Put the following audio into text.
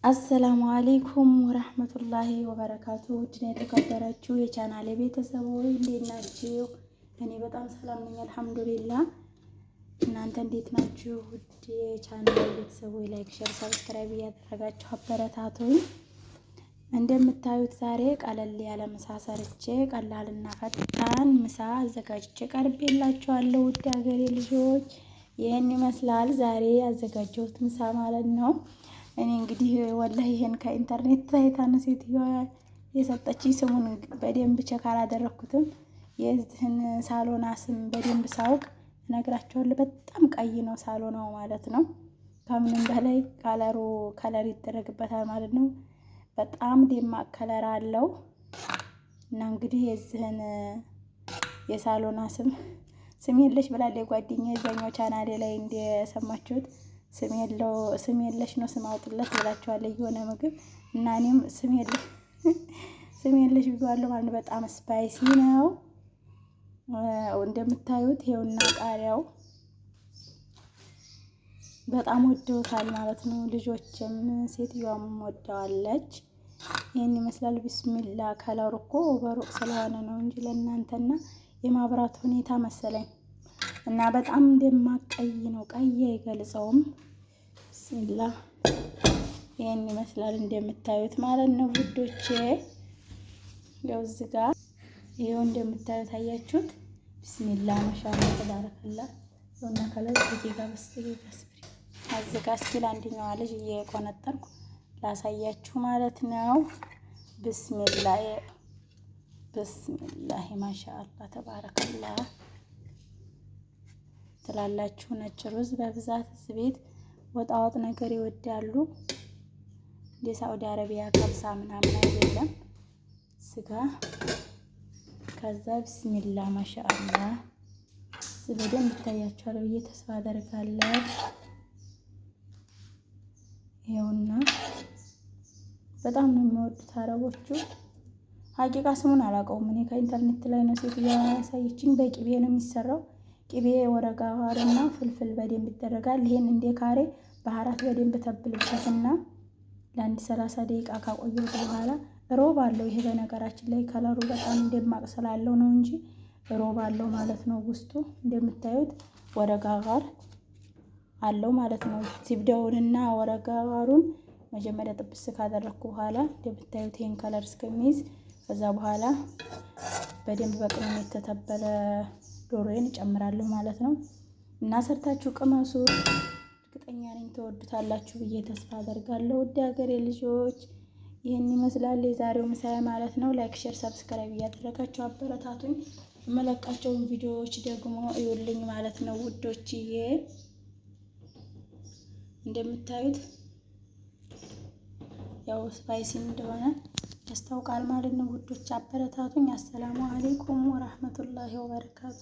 አሰላሙ አሌይኩም ወረህመቱላሂ ወበረካቱ። ውድና የተከበራችሁ የቻናሌ ቤተሰቦች እንዴት ናችሁ? እኔ በጣም ሰላም ነኝ አልሐምዱሊላህ። እናንተ እንዴት ናችሁ? ውድ የቻናሌ ቤተሰቦች ላይክ፣ ሸር፣ ሰብስክራይብ እያደረጋችሁ አበረታቱኝ። እንደምታዩት ዛሬ ቀለል ያለ ምሳ ሰርቼ ቀላልና ፈጣን ምሳ አዘጋጅቼ ቀርቤላችኋለሁ። ውድ ሀገሬ ልጆች ይህን ይመስላል ዛሬ ያዘጋጀሁት ምሳ ማለት ነው። እኔ እንግዲህ ወላሂ ይሄን ከኢንተርኔት ታይታነ ሴትዮዋ የሰጠችኝ ስሙን በደንብ ቼክ አላደረኩትም። የዚህን ሳሎና ስም በደንብ ሳውቅ እነግራቸዋለሁ። በጣም ቀይ ነው ሳሎናው ማለት ነው። ከምንም በላይ ከለር ይደረግበታል ማለት ነው። በጣም ደማቅ ከለር አለው እና እንግዲህ የዚህን የሳሎና ስም የለሽ ብላለች ጓደኛዬ እዛኛው ቻናሌ ላይ እንደሰማችሁት ስም የለሽ ነው ስም አውጥለት ብላችኋለሁ የሆነ ምግብ እና እኔም ስም የለሽ ብዬዋለሁ ማለት ነው። በጣም ስፓይሲ ነው እንደምታዩት። ይኸውና ቃሪያው በጣም ወደውታል ማለት ነው። ልጆችም ሴትዮዋም ወደዋለች። ይህን ይመስላል። ቢስሚላ ከለሩ እኮ በሩቅ ስለሆነ ነው እንጂ ለእናንተና የማብራት ሁኔታ መሰለኝ እና በጣም ደማቅ ቀይ ነው። ቀይ አይገልጸውም። ቢስሚላ ይህን ይመስላል እንደምታዩት ማለት ነው ውዶቼ። ያው እዚህ ጋር ይኸው እንደምታዩት አያችሁት። ቢስሚላ ማሻአላ ተባረከላ። እና ከለር ጋር አዝጋ እስኪል አንደኛዋ ልጅ እየቆነጠርኩ ላሳያችሁ ማለት ነው። ቢስሚላ ማሻአላ ተባረከላ ትላላችሁ። ነጭ ሩዝ በብዛት እዚህ ቤት ወጣ ነገር ይወዳሉ። እንደ ሳዑዲ አረቢያ ከብሳ ምናምን አይደለም ስጋ። ከዛ ቢስሚላ ማሻአላ በደንብ ይታያችኋል ብዬ ተስፋ አደርጋለሁ። ይኸውና በጣም ነው የሚወዱት አረቦቹ። ሀቂቃ ስሙን አላውቀውም እኔ ከኢንተርኔት ላይ ነው ሴትዮዋ ያሳየችኝ። በቂቤ ነው የሚሰራው። ቂቤ ወረጋ እና ፍልፍል በደንብ ይደረጋል። ይሄን እንደ ካሬ ባህራት በደንብ ተብልበትና ለአንድ 30 ደቂቃ ካቆየሁት በኋላ ሮብ አለው። ይሄ በነገራችን ላይ ከለሩ በጣም ደማቅ ስላለው ነው እንጂ ሮብ አለው ማለት ነው። ውስጡ እንደምታዩት ወረጋጋር አለው ማለት ነው። ዚብዳውንና ወረጋጋሩን መጀመሪያ ጥብስ ካደረኩ በኋላ እንደምታዩት ይሄን ከለር እስከሚይዝ ከዛ በኋላ በደንብ በቅመም የተተበለ ዶሮዬን እጨምራለሁ ማለት ነው። እና ሰርታችሁ ቅመሱ። እርግጠኛ ነኝ ተወዱታላችሁ ብዬ ተስፋ አደርጋለሁ። ውድ ሀገሬ ልጆች ይህን ይመስላል የዛሬው ምሳዬ ማለት ነው። ላይክ፣ ሼር፣ ሰብስክራይብ እያደረጋችሁ አበረታቱኝ። የመለቃቸውን ቪዲዮዎች ደግሞ እዩልኝ ማለት ነው ውዶችዬ። እንደምታዩት ያው ስፓይሲ እንደሆነ ያስታውቃል ማለት ነው ውዶች። አበረታቱኝ። አሰላሙ አሌይኩም ወራህመቱላሂ ወበረካቱ።